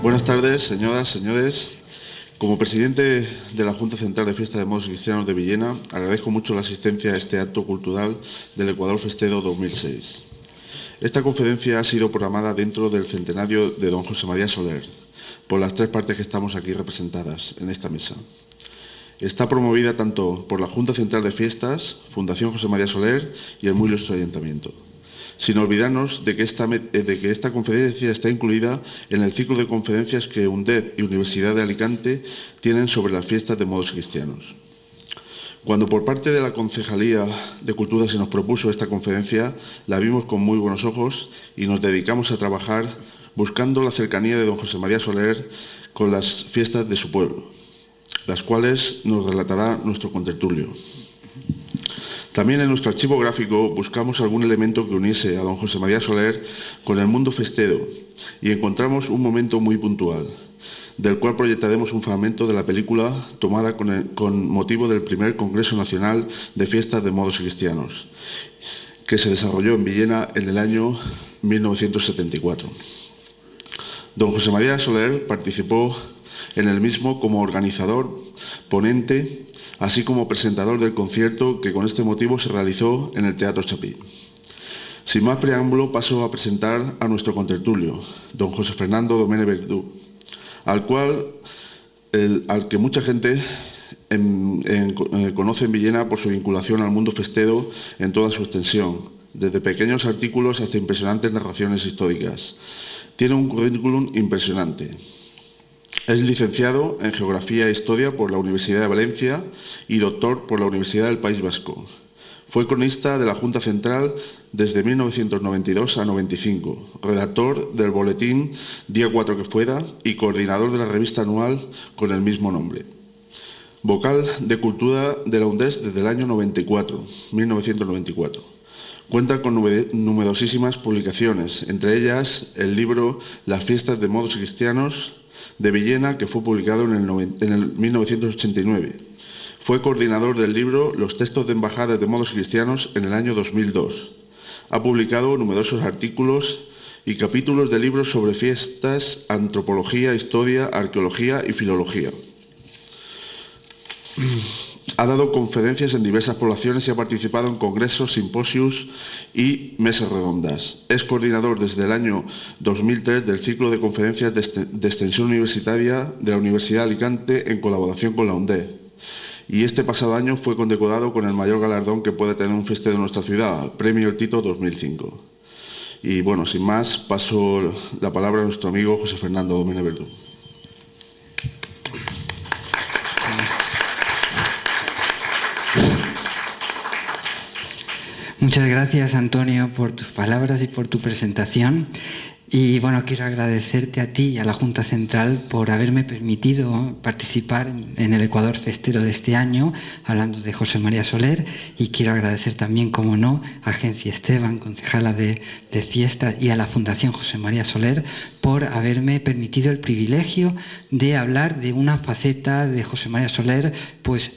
Buenas tardes, señoras, señores. Como presidente de la Junta Central de Fiesta de Moros y Cristianos de Villena, agradezco mucho la asistencia a este acto cultural del Ecuador Festero 2006. Esta conferencia ha sido programada dentro del centenario de don José María Soler, por las tres partes que estamos aquí representadas en esta mesa. Está promovida tanto por la Junta Central de Fiestas, Fundación José María Soler y el muy ilustre Ayuntamiento, sin olvidarnos de que esta conferencia está incluida en el ciclo de conferencias que UNDED y Universidad de Alicante tienen sobre las fiestas de moros cristianos. Cuando por parte de la Concejalía de Cultura se nos propuso esta conferencia, la vimos con muy buenos ojos y nos dedicamos a trabajar buscando la cercanía de don José María Soler con las fiestas de su pueblo, las cuales nos relatará nuestro contertulio. También en nuestro archivo gráfico buscamos algún elemento que uniese a don José María Soler con el mundo festero y encontramos un momento muy puntual, del cual proyectaremos un fragmento de la película tomada con motivo del primer Congreso Nacional de Fiestas de Moros y Cristianos, que se desarrolló en Villena en el año 1974. Don José María Soler participó en el mismo como organizador, ponente, así como presentador del concierto que con este motivo se realizó en el Teatro Chapí. Sin más preámbulo, paso a presentar a nuestro contertulio, don José Fernando Domene Verdú, al que mucha gente conoce en Villena por su vinculación al mundo festero en toda su extensión, desde pequeños artículos hasta impresionantes narraciones históricas. Tiene un currículum impresionante. Es licenciado en Geografía e Historia por la Universidad de Valencia y doctor por la Universidad del País Vasco. Fue cronista de la Junta Central desde 1992 a 95, redactor del boletín Día 4 que fuera y coordinador de la revista anual con el mismo nombre. Vocal de Cultura de la UNDES desde el año 1994. Cuenta con numerosísimas publicaciones, entre ellas el libro Las fiestas de moros y cristianos de Villena, que fue publicado en el 1989. Fue coordinador del libro Los textos de embajadas de moros y cristianos en el año 2002. Ha publicado numerosos artículos y capítulos de libros sobre fiestas, antropología, historia, arqueología y filología. Ha dado conferencias en diversas poblaciones y ha participado en congresos, simposios y mesas redondas. Es coordinador desde el año 2003 del ciclo de conferencias de extensión universitaria de la Universidad de Alicante en colaboración con la UNDED. Y este pasado año fue condecorado con el mayor galardón que puede tener un festero de nuestra ciudad, Premio El Tito 2005. Y bueno, sin más, paso la palabra a nuestro amigo José Fernando Domene Verdú. Muchas gracias, Antonio, por tus palabras y por tu presentación. Y bueno, quiero agradecerte a ti y a la Junta Central por haberme permitido participar en el Ecuador Festero de este año, hablando de José María Soler, y quiero agradecer también, como no, a Agencia Esteban, concejala de Fiestas, y a la Fundación José María Soler por haberme permitido el privilegio de hablar de una faceta de José María Soler, pues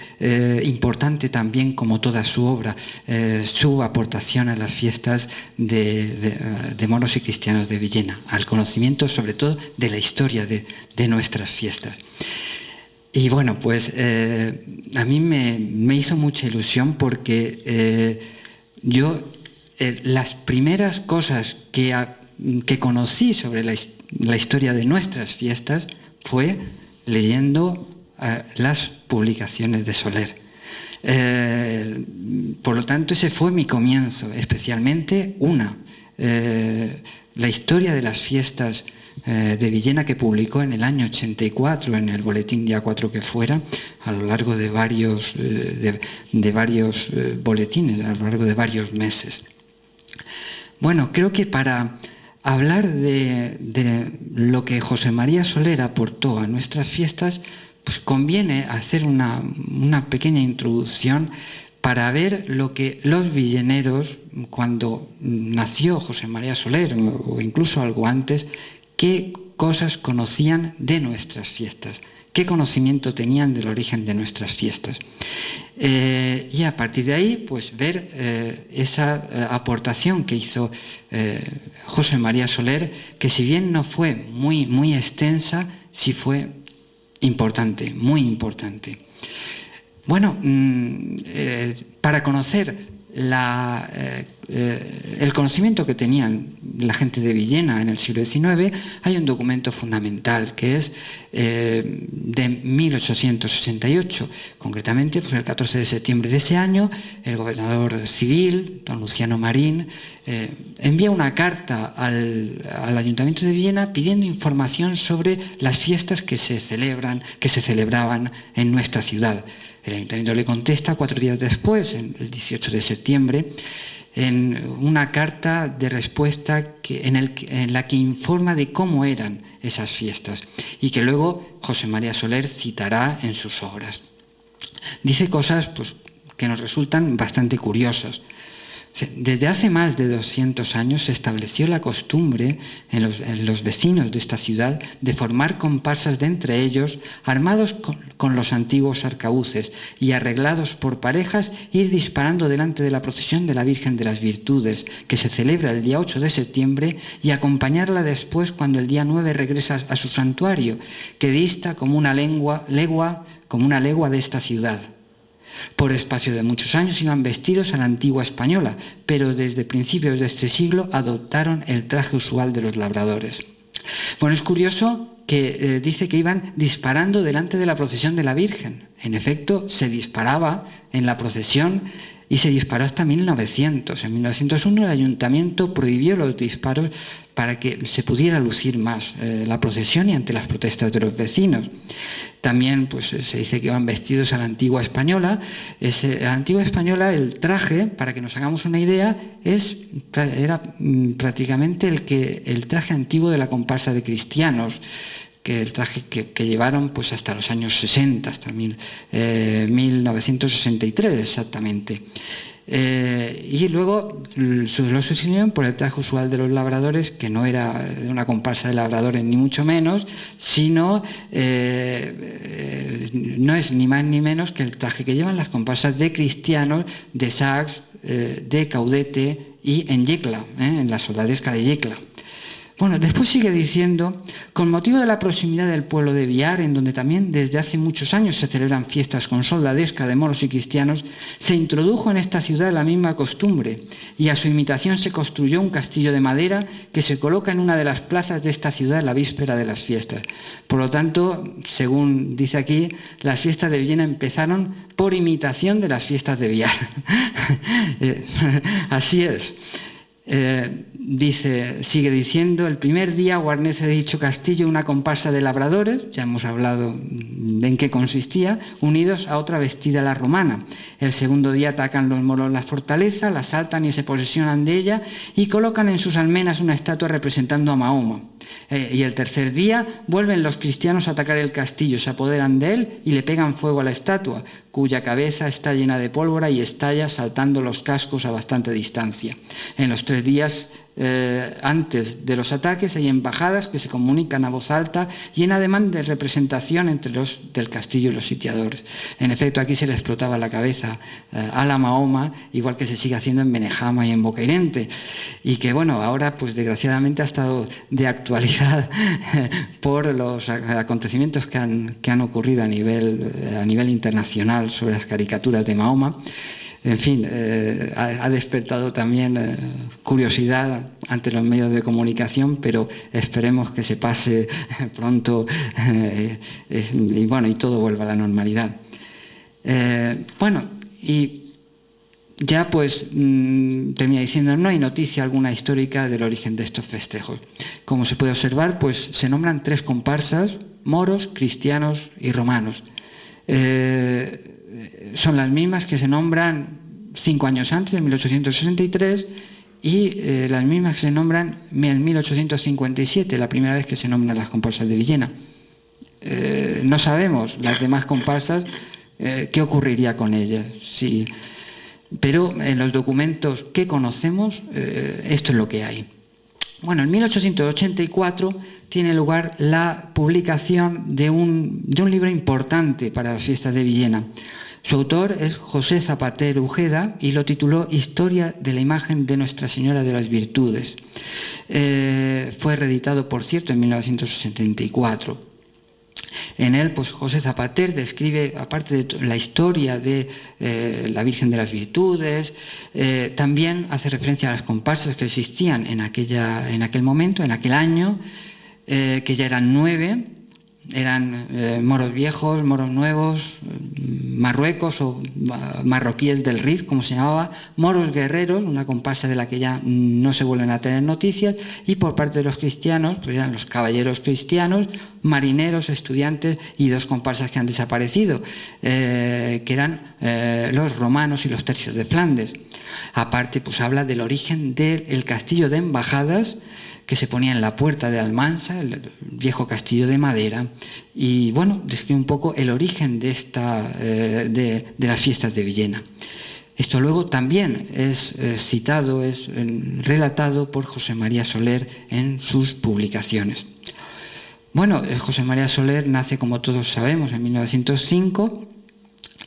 importante también como toda su obra, su aportación a las fiestas de moros y cristianos de Villena, al conocimiento sobre todo de la historia de nuestras fiestas. Y bueno, pues a mí me hizo mucha ilusión porque las primeras cosas que conocí sobre la historia de nuestras fiestas fue leyendo las publicaciones de Soler. Por lo tanto, ese fue mi comienzo, especialmente la historia de las fiestas de Villena, que publicó en el año 84 en el boletín Día 4 que fuera, a lo largo de varios boletines, a lo largo de varios meses. Bueno, creo que para hablar de lo que José María Soler aportó a nuestras fiestas, pues conviene hacer una pequeña introducción para ver lo que los villeneros, cuando nació José María Soler, o incluso algo antes, cosas conocían de nuestras fiestas, qué conocimiento tenían del origen de nuestras fiestas. Y a partir de ahí, pues ver esa aportación que hizo José María Soler, que si bien no fue muy extensa, sí fue importante, muy importante. Bueno, para conocer el conocimiento que tenían la gente de Villena en el siglo XIX, hay un documento fundamental que es de 1868. Concretamente, pues el 14 de septiembre de ese año, el gobernador civil, don Luciano Marín, envía una carta al Ayuntamiento de Villena pidiendo información sobre las fiestas que se celebraban en nuestra ciudad. El Ayuntamiento le contesta 4 días después, el 18 de septiembre, en una carta de respuesta en la que informa de cómo eran esas fiestas y que luego José María Soler citará en sus obras. Dice cosas pues, que nos resultan bastante curiosas. Desde hace más de 200 años se estableció la costumbre en los vecinos de esta ciudad de formar comparsas de entre ellos, armados con los antiguos arcabuces y arreglados por parejas, ir disparando delante de la procesión de la Virgen de las Virtudes, que se celebra el día 8 de septiembre, y acompañarla después cuando el día 9 regresa a su santuario, que dista como una legua de esta ciudad. Por espacio de muchos años iban vestidos a la antigua española, pero desde principios de este siglo adoptaron el traje usual de los labradores. Bueno, es curioso que dice que iban disparando delante de la procesión de la Virgen. En efecto, se disparaba en la procesión y se disparó hasta 1900. En 1901 el ayuntamiento prohibió los disparos para que se pudiera lucir más la procesión y ante las protestas de los vecinos. También pues, se dice que iban vestidos a la antigua española. A la antigua española el traje, para que nos hagamos una idea, era prácticamente el traje antiguo de la comparsa de cristianos, que el traje que llevaron pues, hasta los años 60, hasta 1963 exactamente. Y luego lo sustituyeron por el traje usual de los labradores, que no era de una comparsa de labradores ni mucho menos, sino no es ni más ni menos que el traje que llevan las comparsas de cristianos, de sacs, de caudete y en yecla, en la soldadesca de yecla. Bueno, después sigue diciendo, con motivo de la proximidad del pueblo de Biar, en donde también desde hace muchos años se celebran fiestas con soldadesca de moros y cristianos, se introdujo en esta ciudad la misma costumbre y a su imitación se construyó un castillo de madera que se coloca en una de las plazas de esta ciudad la víspera de las fiestas. Por lo tanto, según dice aquí, las fiestas de Villena empezaron por imitación de las fiestas de Biar. Así es. Sigue diciendo, el primer día guarnece de dicho castillo una comparsa de labradores, ya hemos hablado de en qué consistía, unidos a otra vestida a la romana. El segundo día atacan los moros la fortaleza, la asaltan y se posesionan de ella y colocan en sus almenas una estatua representando a Mahoma. Y el tercer día vuelven los cristianos a atacar el castillo, se apoderan de él y le pegan fuego a la estatua, cuya cabeza está llena de pólvora y estalla saltando los cascos a bastante distancia. En los 3 días antes de los ataques hay embajadas que se comunican a voz alta y en ademán de representación entre los del castillo y los sitiadores. En efecto, aquí se le explotaba la cabeza a la Mahoma, igual que se sigue haciendo en Benejama y en Bocairente, y que bueno, ahora pues desgraciadamente ha estado de actualidad por los acontecimientos que han ocurrido a nivel internacional sobre las caricaturas de Mahoma. En fin, ha despertado también curiosidad ante los medios de comunicación, pero esperemos que se pase pronto y todo vuelva a la normalidad. Y ya pues termina diciendo, no hay noticia alguna histórica del origen de estos festejos. Como se puede observar, pues se nombran 3 comparsas, moros, cristianos y romanos. Son las mismas que se nombran 5 años antes, en 1863, y las mismas que se nombran en 1857, la primera vez que se nombran las comparsas de Villena. No sabemos las demás comparsas qué ocurriría con ellas, sí, pero en los documentos que conocemos esto es lo que hay. Bueno, en 1884 tiene lugar la publicación de un libro importante para las fiestas de Villena. Su autor es José Zapater Ujeda y lo tituló Historia de la imagen de Nuestra Señora de las Virtudes. Fue reeditado, por cierto, en 1974. En él, pues José Zapater describe, aparte de la historia de la Virgen de las Virtudes, también hace referencia a las comparsas que existían en aquel momento, en aquel año, que ya eran 9, eran moros viejos, moros nuevos, marruecos o marroquíes del Rif, como se llamaba, moros guerreros, una comparsa de la que ya no se vuelven a tener noticias, y por parte de los cristianos, pues eran los caballeros cristianos, marineros, estudiantes y 2 comparsas que han desaparecido, que eran los romanos y los tercios de Flandes. Aparte, pues habla del origen del castillo de embajadas, que se ponía en la puerta de Almansa, el viejo castillo de madera, y bueno, describe un poco el origen de las fiestas de Villena. Esto luego también es citado, es relatado por José María Soler en sus publicaciones. Bueno, José María Soler nace, como todos sabemos, en 1905,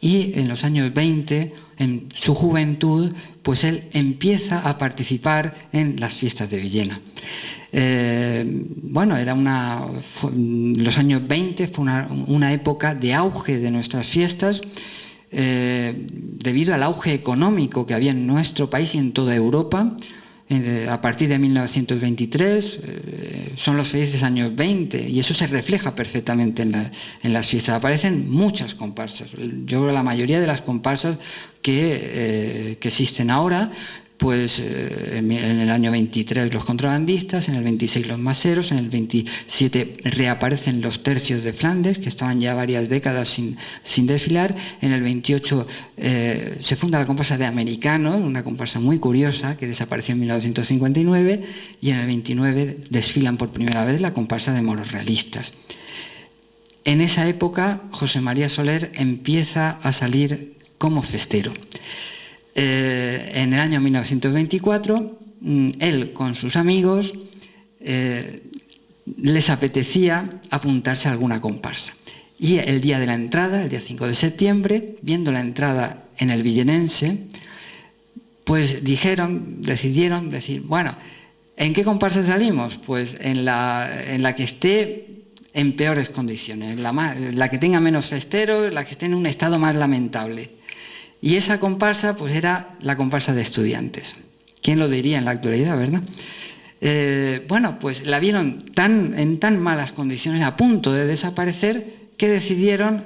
y en los años 20, en su juventud, pues él empieza a participar en las fiestas de Villena. Bueno, los años 20 fue una época de auge de nuestras fiestas, debido al auge económico que había en nuestro país y en toda Europa. A partir de 1923 son los felices años 20 y eso se refleja perfectamente en las fiestas. Aparecen muchas comparsas. Yo creo que la mayoría de las comparsas que existen ahora, pues en el año 23 los contrabandistas, en el 26 los maseros, en el 27 reaparecen los tercios de Flandes, que estaban ya varias décadas sin desfilar, en el 28 se funda la comparsa de americanos, una comparsa muy curiosa que desapareció en 1959, y en el 29 desfilan por primera vez la comparsa de moros realistas. En esa época José María Soler empieza a salir como festero. En el año 1924, él con sus amigos les apetecía apuntarse a alguna comparsa. Y el día de la entrada, el día 5 de septiembre, viendo la entrada en el Villenense, pues decidieron decir, bueno, ¿en qué comparsa salimos? Pues en la que esté en peores condiciones, la que tenga menos festeros, la que esté en un estado más lamentable. Y esa comparsa pues era la comparsa de estudiantes. ¿Quién lo diría en la actualidad, verdad? Bueno, pues la vieron en tan malas condiciones, a punto de desaparecer, que decidieron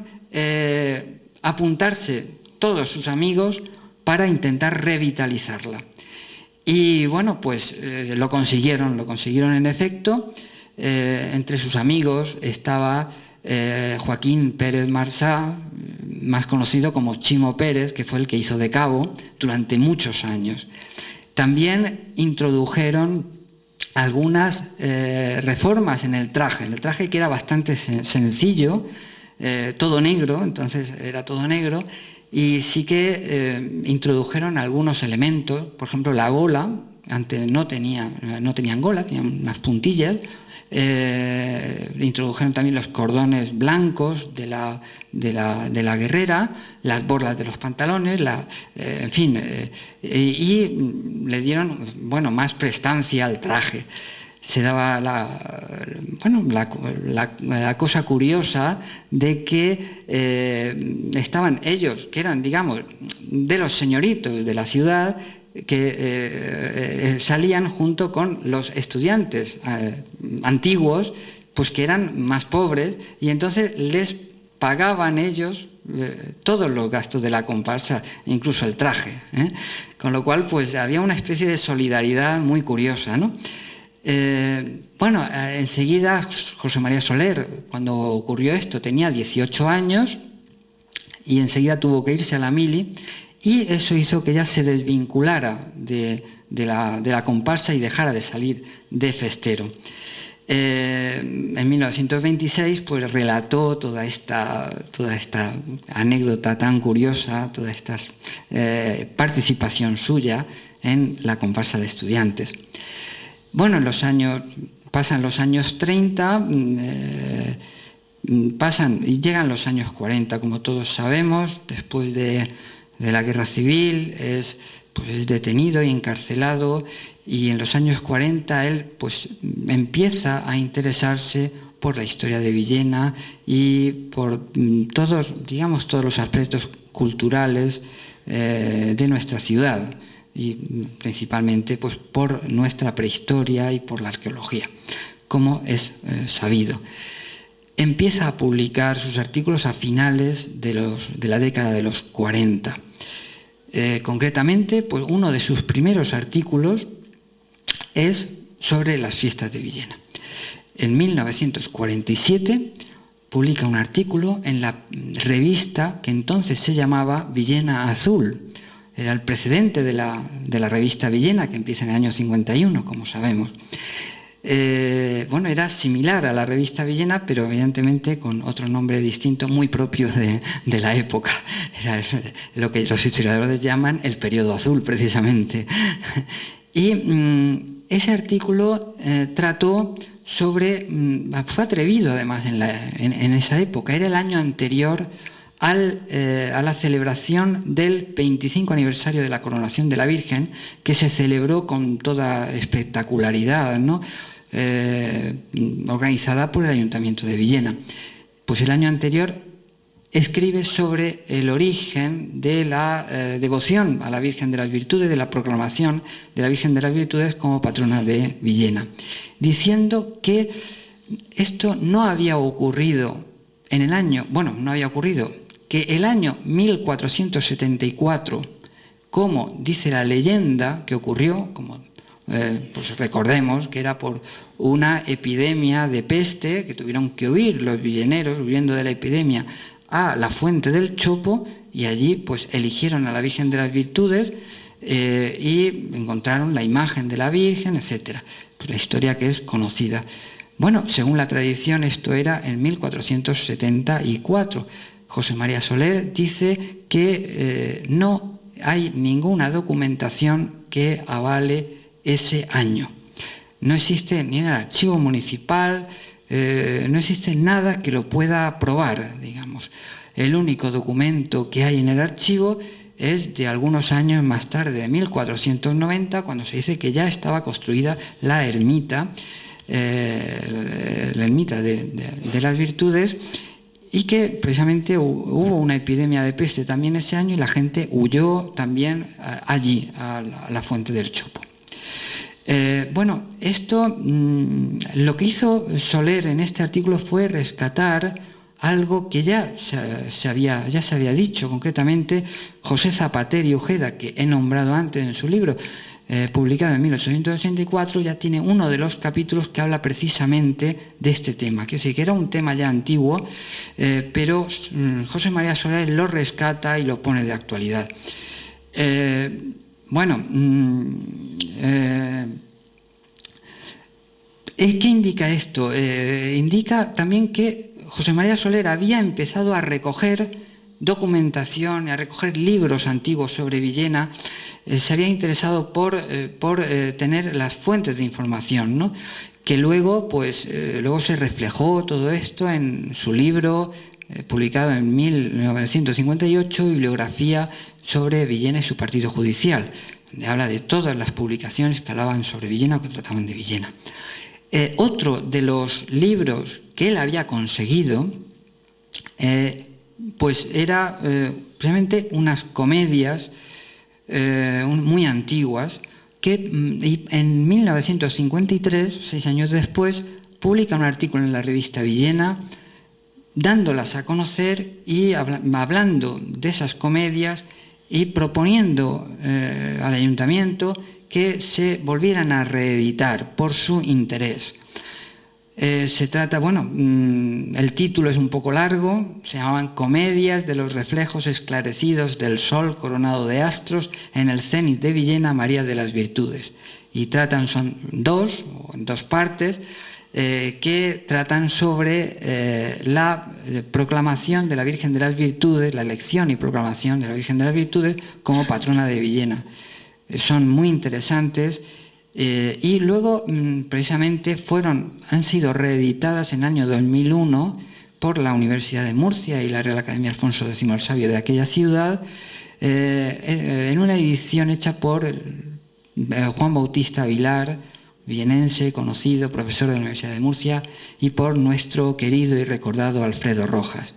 apuntarse todos sus amigos para intentar revitalizarla. Y bueno, pues lo consiguieron en efecto. Entre sus amigos estaba Joaquín Pérez Marsá, más conocido como Chimo Pérez, que fue el que hizo de cabo durante muchos años. También introdujeron algunas reformas en el traje que era bastante sencillo, todo negro, entonces era todo negro, y sí que introdujeron algunos elementos, por ejemplo la gola, antes no tenían gola, tenían unas puntillas. Introdujeron también los cordones blancos de la guerrera, las borlas de los pantalones, en fin, y le dieron más prestancia al traje. Se daba la cosa curiosa de que estaban ellos, que eran, digamos, de los señoritos de la ciudad, que salían junto con los estudiantes antiguos, pues que eran más pobres, y entonces les pagaban ellos todos los gastos de la comparsa, incluso el traje, con lo cual pues había una especie de solidaridad muy curiosa, ¿no? Enseguida José María Soler, cuando ocurrió esto, tenía 18 años y enseguida tuvo que irse a la mili, y eso hizo que ella se desvinculara de la comparsa y dejara de salir de festero. En 1926 pues relató toda esta anécdota tan curiosa, toda esta participación suya en la comparsa de estudiantes. Bueno, pasan los años 30, pasan y llegan los años 40, como todos sabemos. Después de la guerra civil es detenido y encarcelado, y en los años 40 él pues empieza a interesarse por la historia de Villena y por todos los aspectos culturales de nuestra ciudad, y principalmente pues por nuestra prehistoria y por la arqueología, como es sabido. Empieza a publicar sus artículos a finales de la década de los 40. Concretamente, pues uno de sus primeros artículos es sobre las fiestas de Villena. En 1947 publica un artículo en la revista que entonces se llamaba Villena Azul. Era el precedente de la revista Villena, que empieza en el año 51, como sabemos. Era similar a la revista Villena, pero evidentemente con otro nombre distinto, muy propio de la época. Era lo que los historiadores llaman el periodo azul, precisamente. Y ese artículo trató sobre, fue atrevido además en esa época, era el año anterior a la celebración del 25 aniversario de la coronación de la Virgen, que se celebró con toda espectacularidad, ¿no? Organizada por el Ayuntamiento de Villena. Pues el año anterior escribe sobre el origen de la devoción a la Virgen de las Virtudes, de la proclamación de la Virgen de las Virtudes como patrona de Villena, diciendo que esto no había ocurrido que el año 1474, como dice la leyenda que ocurrió, pues recordemos que era por una epidemia de peste, que tuvieron que huir los villeneros, huyendo de la epidemia, a la fuente del Chopo, y allí pues eligieron a la Virgen de las Virtudes y encontraron la imagen de la Virgen, etc. Pues la historia que es conocida. Bueno, según la tradición esto era en 1474. José María Soler dice que no hay ninguna documentación que avale ese año. No existe ni en el archivo municipal, no existe nada que lo pueda probar, digamos. El único documento que hay en el archivo es de algunos años más tarde, de 1490, cuando se dice que ya estaba construida la ermita de las Virtudes, y que precisamente hubo una epidemia de peste también ese año y la gente huyó también allí, a la fuente del Chopo. Lo que hizo Soler en este artículo fue rescatar algo que ya se había dicho, concretamente José Zapater y Ojeda, que he nombrado antes en su libro, publicado en 1864, ya tiene uno de los capítulos que habla precisamente de este tema, que era un tema ya antiguo, pero José María Soler lo rescata y lo pone de actualidad. ¿Qué indica esto? Indica también que José María Soler había empezado a recoger documentación, a recoger libros antiguos sobre Villena, se había interesado por tener las fuentes de información, ¿no? Que luego se reflejó todo esto en su libro publicado en 1958, Bibliografía sobre Villena y su partido judicial, donde habla de todas las publicaciones que hablaban sobre Villena o que trataban de Villena. Otro de los libros que él había conseguido era precisamente unas comedias muy antiguas que en 1953, 6 años después, publica un artículo en la revista Villena dándolas a conocer y hablando de esas comedias y proponiendo al ayuntamiento que se volvieran a reeditar por su interés. Se trata, el título es un poco largo, se llamaban Comedias de los reflejos esclarecidos del sol coronado de astros en el cénit de Villena, María de las Virtudes. Y son dos partes, que tratan sobre la proclamación de la Virgen de las Virtudes, la elección y proclamación de la Virgen de las Virtudes como patrona de Villena. Son muy interesantes Y luego, precisamente, han sido reeditadas en el año 2001 por la Universidad de Murcia y la Real Academia Alfonso X el Sabio de aquella ciudad, en una edición hecha por Juan Bautista Vilar, villenense, conocido, profesor de la Universidad de Murcia, y por nuestro querido y recordado Alfredo Rojas.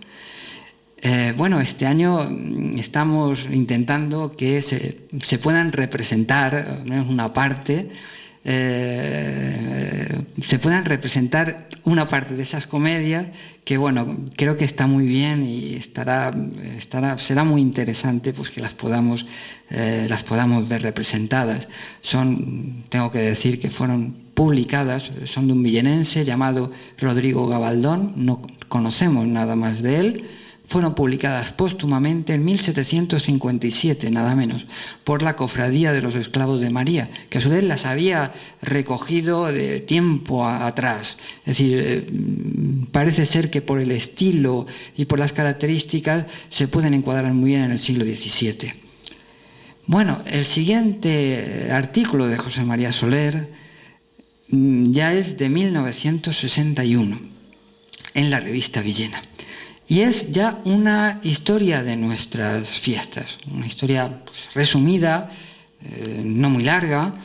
Bueno, este año estamos intentando que se puedan representar, una parte, se puedan representar una parte de esas comedias que, bueno, creo que está muy bien y será muy interesante pues que las podamos ver representadas. Tengo que decir que fueron publicadas, son de un villenense llamado Rodrigo Gabaldón, no conocemos nada más de él. Fueron publicadas póstumamente en 1757, nada menos, por la Cofradía de los Esclavos de María, que a su vez las había recogido de tiempo atrás. Es decir, parece ser que por el estilo y por las características se pueden encuadrar muy bien en el siglo XVII. Bueno, el siguiente artículo de José María Soler ya es de 1961, en la revista Villena. Y es ya una historia de nuestras fiestas, una historia pues, resumida, no muy larga,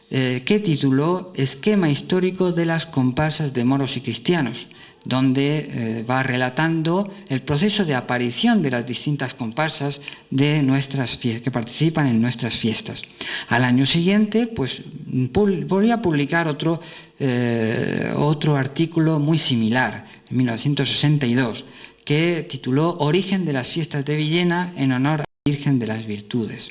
que tituló Esquema histórico de las comparsas de moros y cristianos, donde va relatando el proceso de aparición de las distintas comparsas de nuestras fiestas, que participan en nuestras fiestas. Al año siguiente, pues volvió a publicar otro artículo muy similar, en 1962, que tituló Origen de las fiestas de Villena en honor a la Virgen de las Virtudes.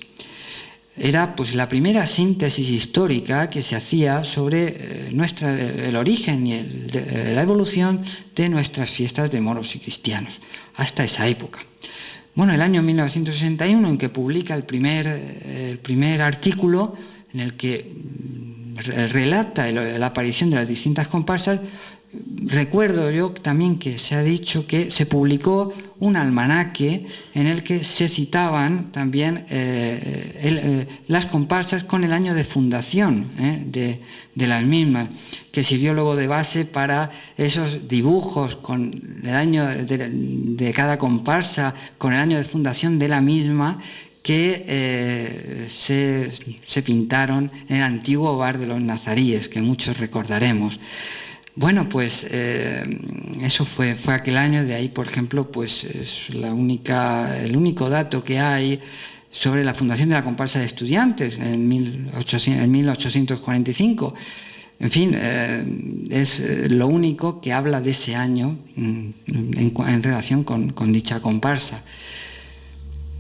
Era pues la primera síntesis histórica que se hacía sobre el origen y la evolución de nuestras fiestas de moros y cristianos hasta esa época. Bueno, el año 1961 en que publica el primer artículo en el que relata la aparición de las distintas comparsas. Recuerdo yo también que se ha dicho que se publicó un almanaque en el que se citaban también las comparsas con el año de fundación de las mismas, que sirvió luego de base para esos dibujos con el año de cada comparsa, con el año de fundación de la misma, que se pintaron en el antiguo bar de los Nazaríes, que muchos recordaremos. Bueno, pues eso fue aquel año. De ahí, por ejemplo, pues es el único dato que hay sobre la fundación de la comparsa de estudiantes en 1845. En fin, es lo único que habla de ese año en relación con dicha comparsa.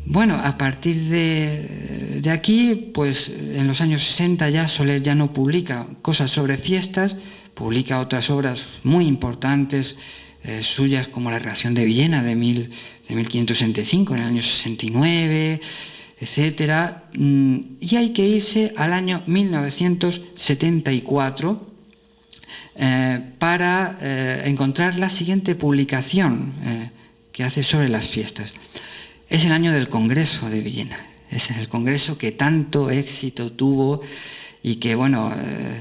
Bueno, a partir de aquí, pues en los años 60 ya Soler ya no publica cosas sobre fiestas, publica otras obras muy importantes suyas, como La Relación de Villena de 1565, en el año 69, etc. Y hay que irse al año 1974 para encontrar la siguiente publicación que hace sobre las fiestas. Es el año del Congreso de Villena, es el congreso que tanto éxito tuvo y que, bueno,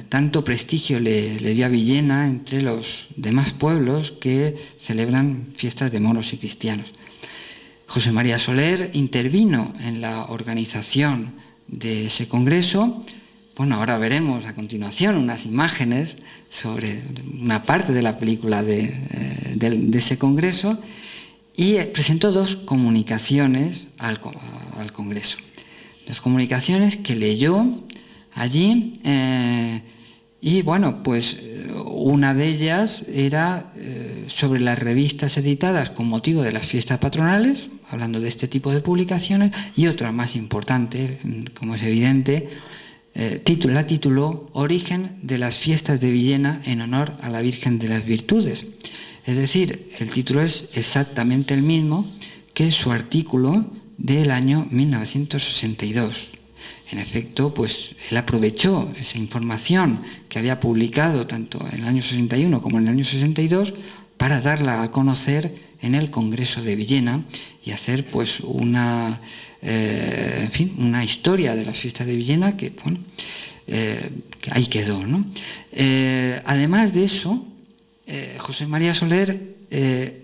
tanto prestigio le dio a Villena entre los demás pueblos que celebran fiestas de moros y cristianos. José María Soler intervino en la organización de ese congreso. Bueno, ahora veremos a continuación unas imágenes sobre una parte de la película de ese congreso, y presentó dos comunicaciones al Congreso. Dos comunicaciones que leyó allí, y bueno, pues una de ellas era sobre las revistas editadas con motivo de las fiestas patronales, hablando de este tipo de publicaciones, y otra más importante, como es evidente, la tituló Origen de las fiestas de Villena en honor a la Virgen de las Virtudes. Es decir, el título es exactamente el mismo que su artículo del año 1962. En efecto, pues él aprovechó esa información que había publicado tanto en el año 61 como en el año 62 para darla a conocer en el Congreso de Villena y hacer pues una historia de las fiestas de Villena que, bueno, ahí quedó, ¿no? Además de eso, José María Soler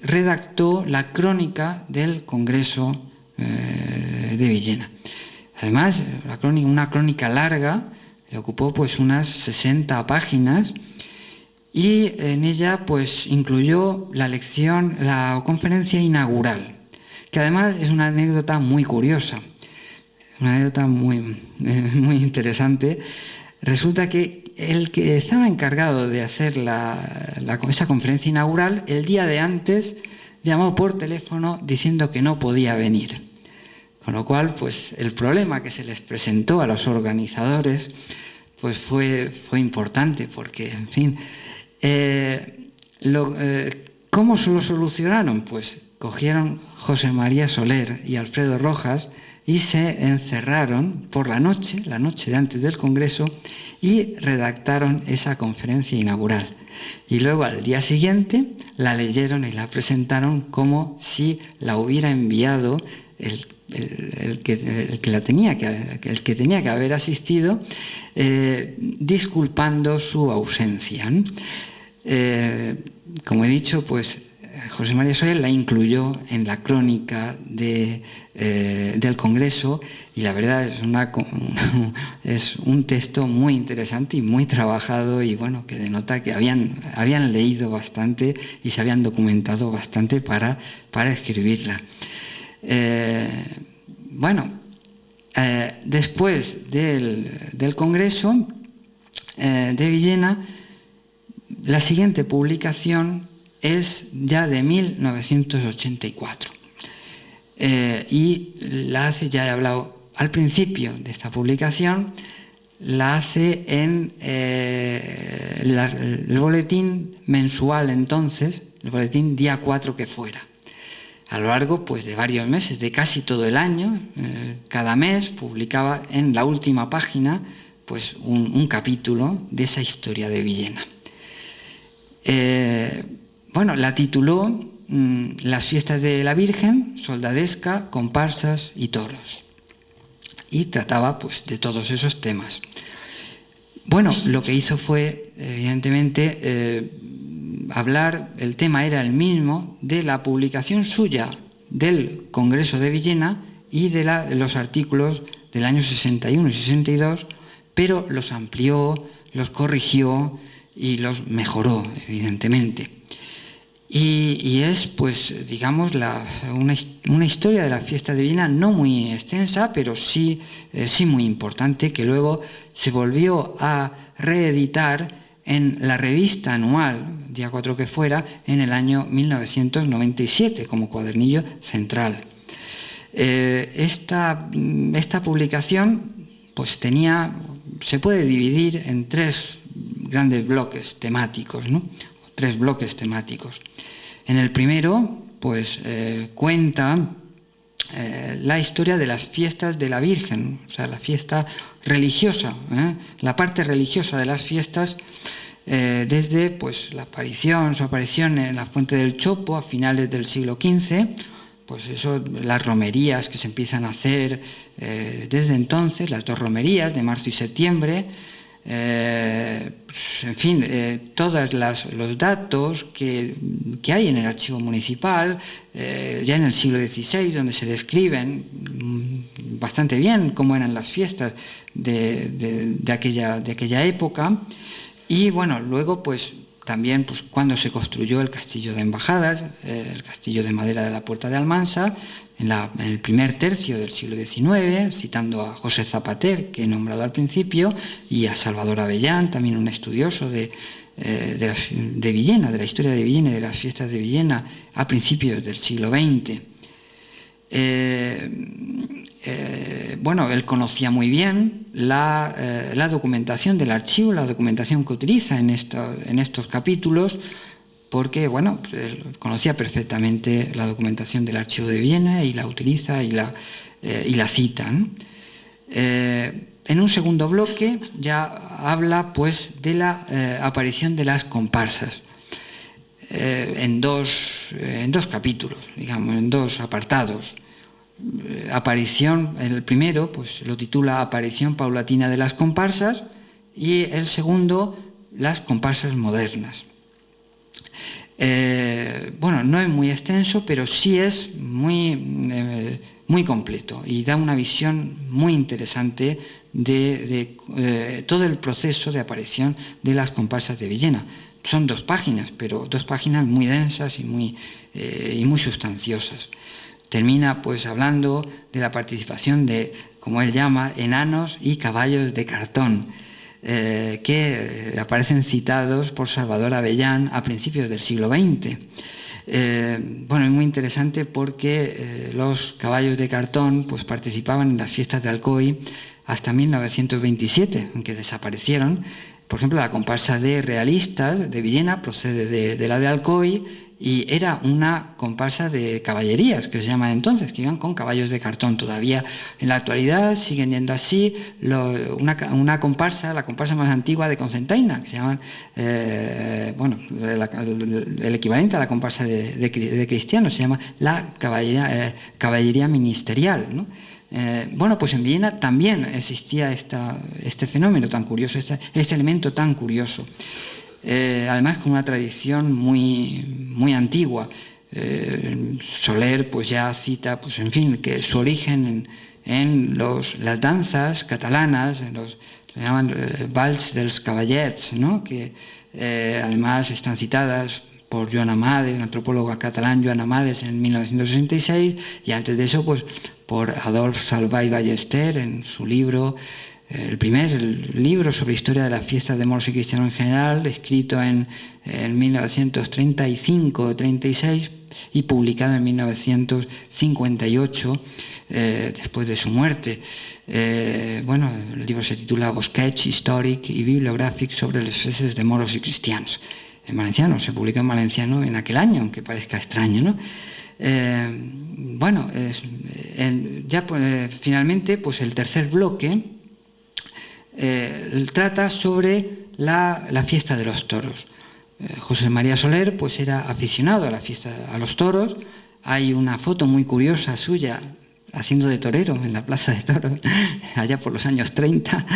redactó la crónica del Congreso de Villena. Además, una crónica larga, le ocupó pues unas 60 páginas, y en ella pues incluyó la conferencia inaugural, que además es una anécdota muy curiosa, una anécdota muy interesante. Resulta que el que estaba encargado de hacer esa conferencia inaugural, el día de antes llamó por teléfono diciendo que no podía venir. Con lo cual, pues el problema que se les presentó a los organizadores pues fue importante, porque, en fin, ¿cómo se lo solucionaron? Pues cogieron José María Soler y Alfredo Rojas y se encerraron por la noche de antes del Congreso, y redactaron esa conferencia inaugural. Y luego al día siguiente la leyeron y la presentaron como si la hubiera enviado el que tenía que haber asistido, disculpando su ausencia, ¿no? Como he dicho, pues José María Soler la incluyó en la crónica del Congreso, y la verdad es un texto muy interesante y muy trabajado, y bueno, que denota que habían leído bastante y se habían documentado bastante para escribirla. Después del Congreso de Villena, la siguiente publicación es ya de 1984. Y la hace, ya he hablado al principio de esta publicación, la hace en el boletín mensual entonces, el boletín Día 4 que fuera. A lo largo pues, de varios meses, de casi todo el año, cada mes publicaba en la última página pues, un capítulo de esa historia de Villena. La tituló Las fiestas de la Virgen, soldadesca, comparsas y toros. Y trataba pues, de todos esos temas. Lo que hizo fue, evidentemente, el tema era el mismo de la publicación suya del Congreso de Villena y de los artículos del año 61 y 62, pero los amplió, los corrigió y los mejoró, evidentemente. Y es, pues, digamos, una historia de la fiesta de Villena no muy extensa, pero sí muy importante, que luego se volvió a reeditar en la revista anual, Día 4 que fuera, en el año 1997, como cuadernillo central. Esta publicación pues se puede dividir en tres grandes bloques temáticos, ¿no? Tres bloques temáticos. En el primero, pues cuenta la historia de las fiestas de la Virgen, o sea, la fiesta religiosa, la parte religiosa de las fiestas, desde pues, su aparición en la Fuente del Chopo a finales del siglo XV, pues eso, las romerías que se empiezan a hacer desde entonces, las dos romerías de marzo y septiembre, todos los datos que hay en el archivo municipal, ya en el siglo XVI, donde se describen bastante bien cómo eran las fiestas de aquella época. Y luego pues también pues, cuando se construyó el castillo de Embajadas, el castillo de madera de la Puerta de Almansa, en el primer tercio del siglo XIX, citando a José Zapater, que he nombrado al principio, y a Salvador Avellán, también un estudioso de Villena, de la historia de Villena y de las fiestas de Villena a principios del siglo XX. Él conocía muy bien la documentación del archivo, la documentación que utiliza en estos capítulos, porque él conocía perfectamente la documentación del archivo de Villena y la utiliza y la cita, ¿no? En un segundo bloque ya habla pues, de la aparición de las comparsas, en dos capítulos, digamos, en dos apartados. Aparición, el primero pues lo titula Aparición paulatina de las comparsas, y el segundo, las comparsas modernas. Bueno, no es muy extenso, pero sí es muy completo y da una visión muy interesante de todo el proceso de aparición de las comparsas de Villena. Son 2 páginas, pero 2 páginas muy densas y muy sustanciosas. Termina pues hablando de la participación de, como él llama, enanos y caballos de cartón, que aparecen citados por Salvador Avellán a principios del siglo XX. Bueno, es muy interesante porque los caballos de cartón pues, participaban en las fiestas de Alcoy hasta 1927, en que desaparecieron. Por ejemplo, la comparsa de realistas de Villena procede de la de Alcoy y era una comparsa de caballerías, que se llaman entonces, que iban con caballos de cartón. Todavía en la actualidad siguen yendo así. Una comparsa, la comparsa más antigua de Cocentaina, que se llaman, bueno, el equivalente a la comparsa de cristianos, se llama la caballería ministerial, ¿no? Bueno, pues en Villena también existía este fenómeno tan curioso, este elemento tan curioso. Además con una tradición muy antigua. Soler pues ya cita, pues en fin, que su origen en las danzas catalanas, se llaman vals dels cavallets, ¿no? Que además están citadas por Joan Amades, un antropólogo catalán, Joan Amades, en 1966, y antes de eso pues por Adolf Salvà i Ballester en su libro, el primer libro sobre historia de las fiestas de moros y cristianos en general, escrito en 1935-36 y publicado en 1958, después de su muerte. Bueno, el libro se titula Bosqueig històric i bibliogràfic sobre les festes de moros y cristians. En valenciano, se publicó en valenciano en aquel año, aunque parezca extraño, ¿no? Bueno, finalmente, pues el tercer bloque trata sobre la fiesta de los toros. José María Soler pues era aficionado a la fiesta a los toros. Hay una foto muy curiosa suya haciendo de torero en la Plaza de Toros allá por los años 30.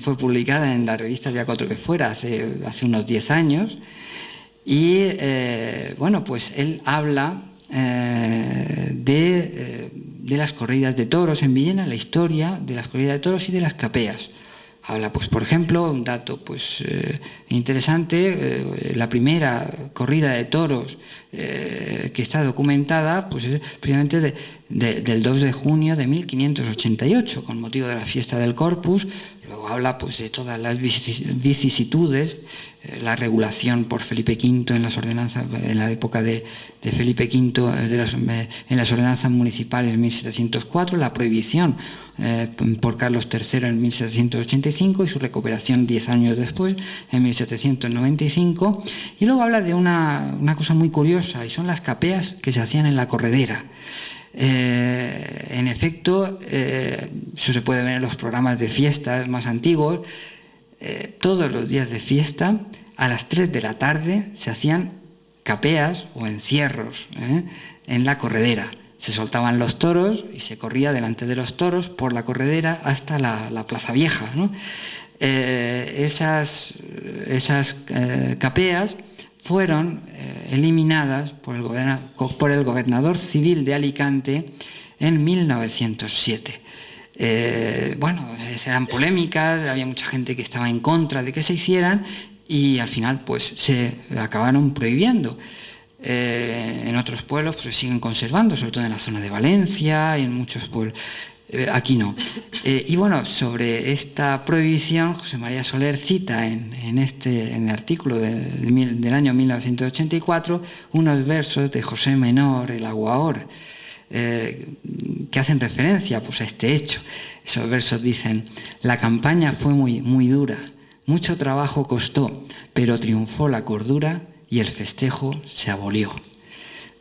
Fue publicada en la revista Día 4 que fuera hace unos 10 años. Y bueno, pues él habla de las corridas de toros en Villena, la historia de las corridas de toros y de las capeas. Habla, pues, por ejemplo, un dato pues, interesante, la primera corrida de toros que está documentada pues, es precisamente del 2 de junio de 1588, con motivo de la fiesta del Corpus. Luego habla pues, de todas las vicisitudes, la regulación por Felipe V en las ordenanzas, en la época de Felipe V, en las ordenanzas municipales en 1704, la prohibición por Carlos III en 1785 y su recuperación 10 años después, en 1795. Y luego habla de una cosa muy curiosa, y son las capeas que se hacían en la corredera. En efecto, eso se puede ver en los programas de fiestas más antiguos. Todos los días de fiesta, a las 3 de la tarde, se hacían capeas o encierros en la corredera. Se soltaban los toros y se corría delante de los toros por la corredera hasta la Plaza Vieja, ¿no? Esas capeas fueron eliminadas por el gobernador civil de Alicante en 1907. Bueno, eran polémicas, había mucha gente que estaba en contra de que se hicieran y al final pues se acabaron prohibiendo. En otros pueblos pues, se siguen conservando, sobre todo en la zona de Valencia y en muchos pueblos. Aquí no. Y bueno, sobre esta prohibición, José María Soler cita en el artículo del año 1984 unos versos de José Menor, el Aguahor, que hacen referencia pues, a este hecho. Esos versos dicen: la campaña fue muy dura, mucho trabajo costó, pero triunfó la cordura y el festejo se abolió.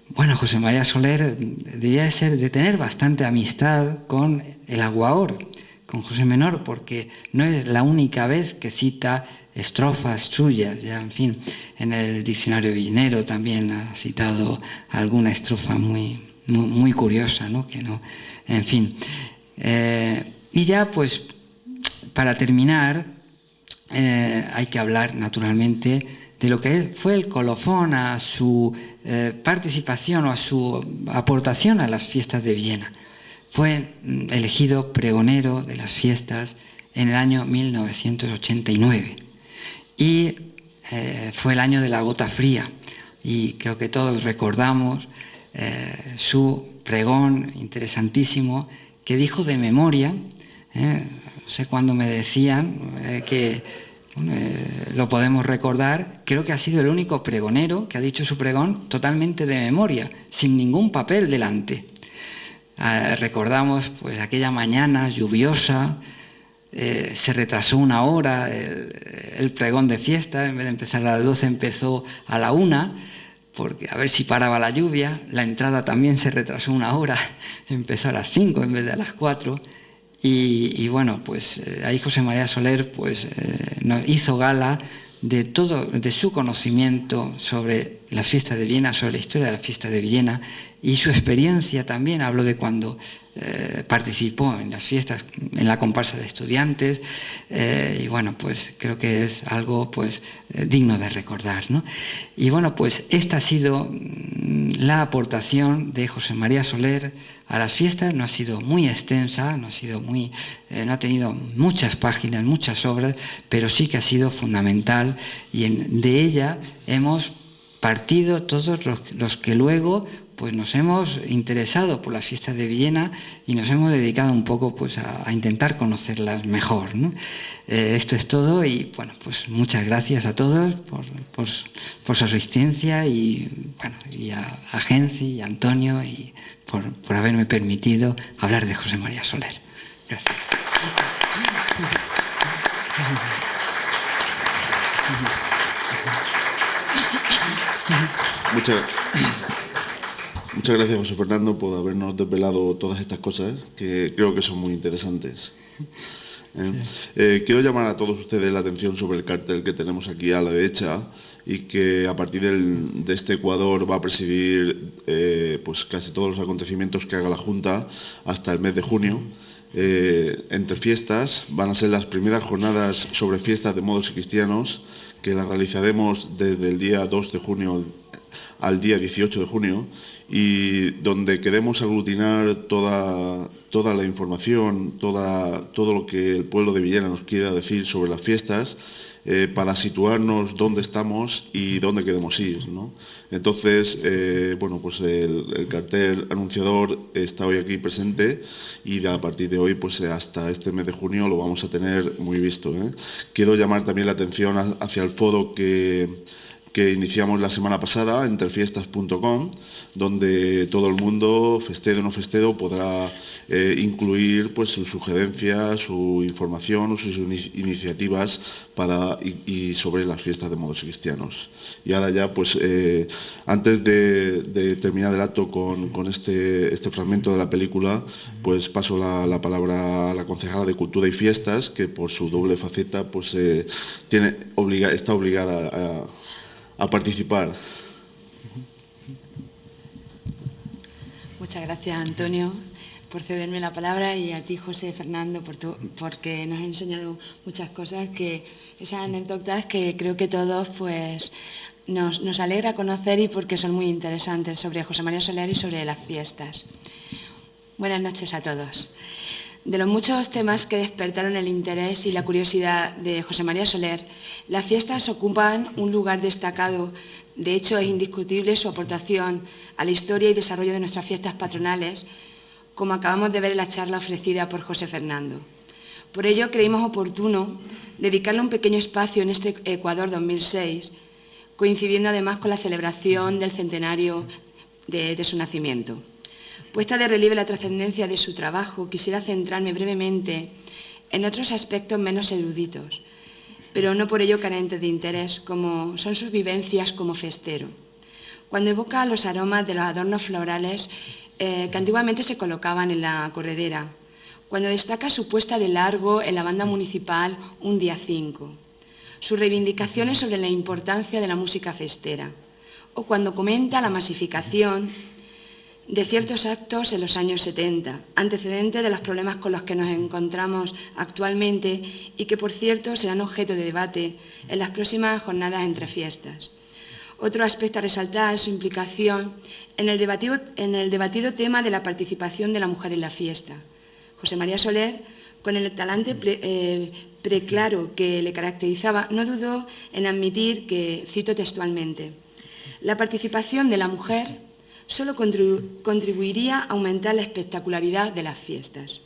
Bueno, José María Soler debía de tener bastante amistad con el Aguahor, con José Menor, porque no es la única vez que cita estrofas suyas. Ya, en fin, en el diccionario villenero también ha citado alguna estrofa muy curiosa, ¿no? En fin. Y ya, pues, para terminar, hay que hablar naturalmente de lo que fue el colofón a su participación o a su aportación a las fiestas de Villena. Fue elegido pregonero de las fiestas en el año 1989 y fue el año de la gota fría, y creo que todos recordamos su pregón interesantísimo que dijo de memoria. No sé cuándo me decían que lo podemos recordar. Creo que ha sido el único pregonero que ha dicho su pregón totalmente de memoria, sin ningún papel delante. Recordamos pues aquella mañana lluviosa, se retrasó 1 hora el pregón de fiesta, en vez de empezar a las 12 empezó a la 1, porque a ver si paraba la lluvia. La entrada también se retrasó 1 hora, empezó a las 5 en vez de a las 4. Y bueno, pues ahí José María Soler pues, nos hizo gala de todo, de su conocimiento sobre las fiestas de Villena, sobre la historia de las fiestas de Villena, y su experiencia también. Habló de cuando participó en las fiestas, en la comparsa de estudiantes, y bueno, pues creo que es algo pues digno de recordar, ¿no? Y bueno, pues esta ha sido la aportación de José María Soler a las fiestas. No ha sido muy extensa, no ha tenido muchas páginas, muchas obras, pero sí que ha sido fundamental, y de ella hemos partido todos los que luego pues nos hemos interesado por las fiestas de Villena y nos hemos dedicado un poco pues a intentar conocerlas mejor, ¿no? Esto es todo, y bueno, pues muchas gracias a todos por su asistencia, y bueno, y a Genci y a Antonio, y por haberme permitido hablar de José María Soler. Gracias. Muchas gracias, José Fernando, por habernos desvelado todas estas cosas que creo que son muy interesantes. Quiero llamar a todos ustedes la atención sobre el cartel que tenemos aquí a la derecha, y que a partir de este Ecuador va a presidir pues casi todos los acontecimientos que haga la Junta hasta el mes de junio. Entre fiestas van a ser las primeras jornadas sobre fiestas de modos y cristianos, que las realizaremos desde el día 2 de junio al día 18 de junio, y donde queremos aglutinar toda la información, todo lo que el pueblo de Villena nos quiera decir sobre las fiestas, para situarnos dónde estamos y dónde queremos ir, ¿no? Entonces, bueno, pues el cartel anunciador está hoy aquí presente, y a partir de hoy pues hasta este mes de junio lo vamos a tener muy visto, ¿eh? Quiero llamar también la atención hacia el foro que iniciamos la semana pasada, entrefiestas.com, donde todo el mundo, festedo o no festedo, podrá incluir pues sus sugerencias, su información o sus iniciativas y sobre las fiestas de modos y cristianos. Y ahora ya, pues antes de terminar el acto con este fragmento de la película, pues paso la palabra a la concejala de Cultura y Fiestas, que por su doble faceta pues está obligada a participar. Muchas gracias, Antonio, por cederme la palabra, y a ti, José Fernando, porque nos has enseñado muchas cosas, esas anécdotas que creo que todos pues nos alegra conocer, y porque son muy interesantes, sobre José María Soler y sobre las fiestas. Buenas noches a todos. De los muchos temas que despertaron el interés y la curiosidad de José María Soler, las fiestas ocupan un lugar destacado. De hecho, es indiscutible su aportación a la historia y desarrollo de nuestras fiestas patronales, como acabamos de ver en la charla ofrecida por José Fernando. Por ello, creímos oportuno dedicarle un pequeño espacio en este Ecuador 2006, coincidiendo además con la celebración del centenario de su nacimiento. Puesta de relieve la trascendencia de su trabajo, quisiera centrarme brevemente en otros aspectos menos eruditos, pero no por ello carentes de interés, como son sus vivencias como festero. Cuando evoca los aromas de los adornos florales que antiguamente se colocaban en la corredera, cuando destaca su puesta de largo en la banda municipal un día 5, sus reivindicaciones sobre la importancia de la música festera, o cuando comenta la masificación de ciertos actos en los años 70, antecedente de los problemas con los que nos encontramos actualmente y que, por cierto, serán objeto de debate en las próximas jornadas entre fiestas. Otro aspecto a resaltar es su implicación en el debatido tema de la participación de la mujer en la fiesta. José María Soler, con el talante preclaro que le caracterizaba, no dudó en admitir que, cito textualmente, la participación de la mujer solo contribuiría a aumentar la espectacularidad de las fiestas.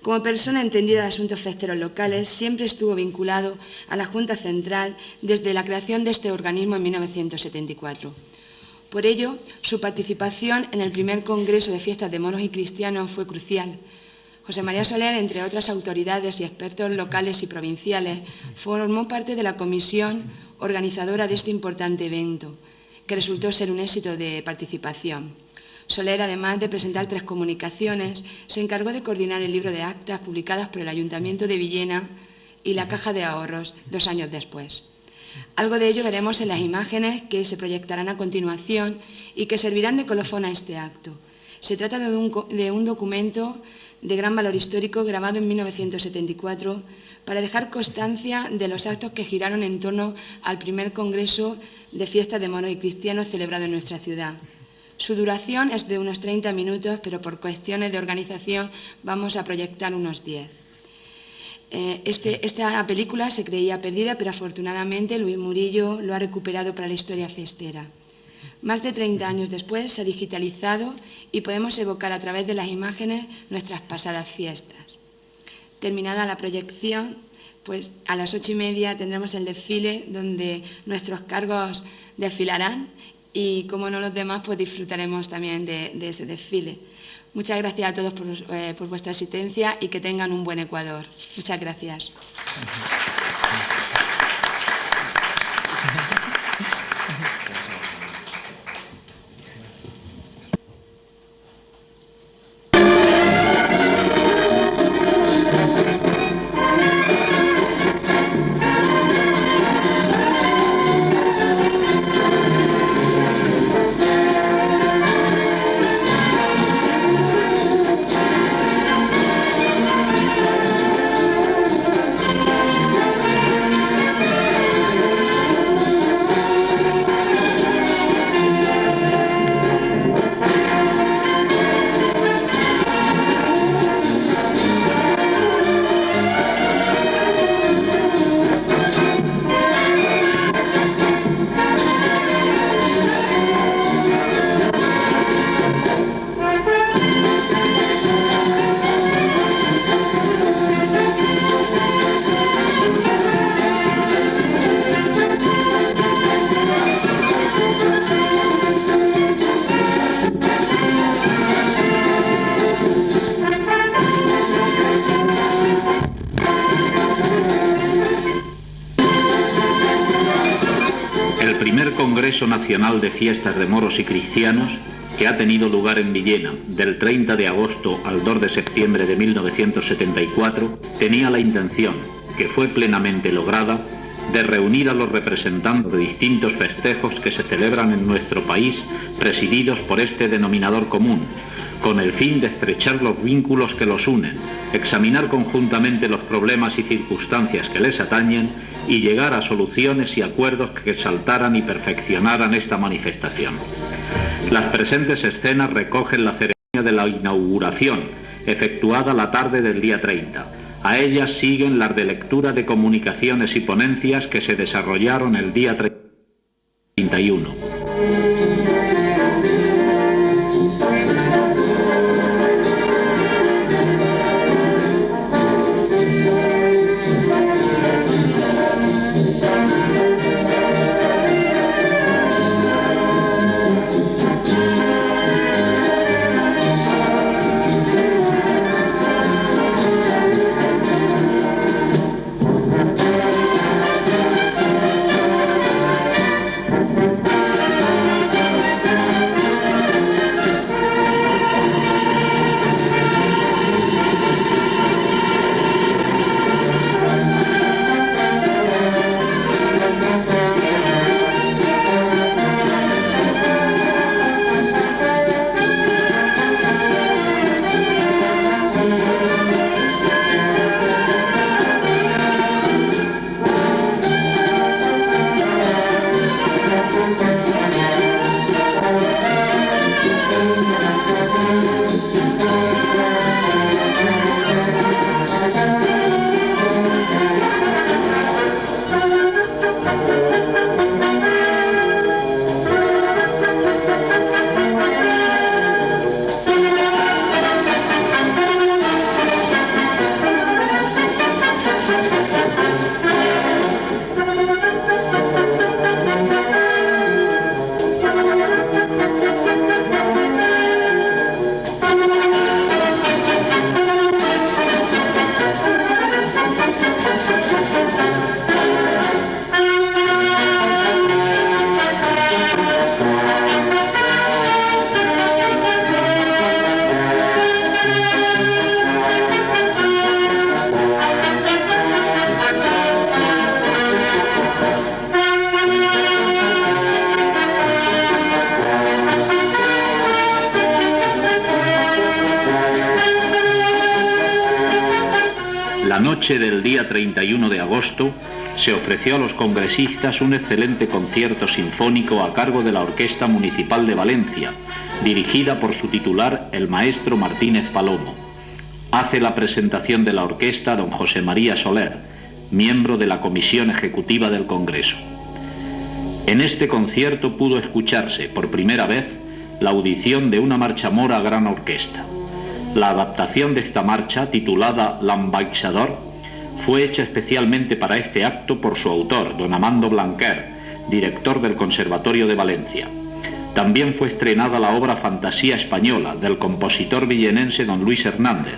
Como persona entendida de asuntos festeros locales, siempre estuvo vinculado a la Junta Central desde la creación de este organismo en 1974. Por ello, su participación en el primer Congreso de Fiestas de Moros y Cristianos fue crucial. José María Soler, entre otras autoridades y expertos locales y provinciales, formó parte de la comisión organizadora de este importante evento, que resultó ser un éxito de participación. Soler, además de presentar 3 comunicaciones, se encargó de coordinar el libro de actas publicadas por el Ayuntamiento de Villena y la Caja de Ahorros 2 años después. Algo de ello veremos en las imágenes que se proyectarán a continuación y que servirán de colofón a este acto. Se trata de un documento de gran valor histórico grabado en 1974 para dejar constancia de los actos que giraron en torno al primer Congreso de Fiestas de Moros y Cristianos celebrado en nuestra ciudad. Su duración es de unos 30 minutos, pero por cuestiones de organización vamos a proyectar unos 10. Esta película se creía perdida, pero afortunadamente Luis Murillo lo ha recuperado para la historia festera. Más de 30 años después se ha digitalizado y podemos evocar a través de las imágenes nuestras pasadas fiestas. Terminada la proyección, pues a las 8:30 tendremos el desfile donde nuestros cargos desfilarán y, como no los demás, pues disfrutaremos también de ese desfile. Muchas gracias a todos por vuestra asistencia y que tengan un buen Ecuador. Muchas gracias. Congreso Nacional de Fiestas de Moros y Cristianos, que ha tenido lugar en Villena del 30 de agosto al 2 de septiembre de 1974, tenía la intención, que fue plenamente lograda, de reunir a los representantes de distintos festejos que se celebran en nuestro país, presididos por este denominador común, con el fin de estrechar los vínculos que los unen, examinar conjuntamente los problemas y circunstancias que les atañen y llegar a soluciones y acuerdos que exaltaran y perfeccionaran esta manifestación. Las presentes escenas recogen la ceremonia de la inauguración, efectuada la tarde del día 30. A ellas siguen las de lectura de comunicaciones y ponencias que se desarrollaron el día 31. noche del día 31 de agosto se ofreció a los congresistas un excelente concierto sinfónico a cargo de la Orquesta Municipal de Valencia, dirigida por su titular, el maestro Martínez Palomo. Hace la presentación de la orquesta don José María Soler, miembro de la Comisión Ejecutiva del Congreso. En este concierto pudo escucharse por primera vez la audición de una marcha mora a gran orquesta. La adaptación de esta marcha, titulada L'Ambaixador, fue hecha especialmente para este acto por su autor, don Amando Blanquer, director del Conservatorio de Valencia. También fue estrenada la obra Fantasía Española, del compositor villenense don Luis Hernández,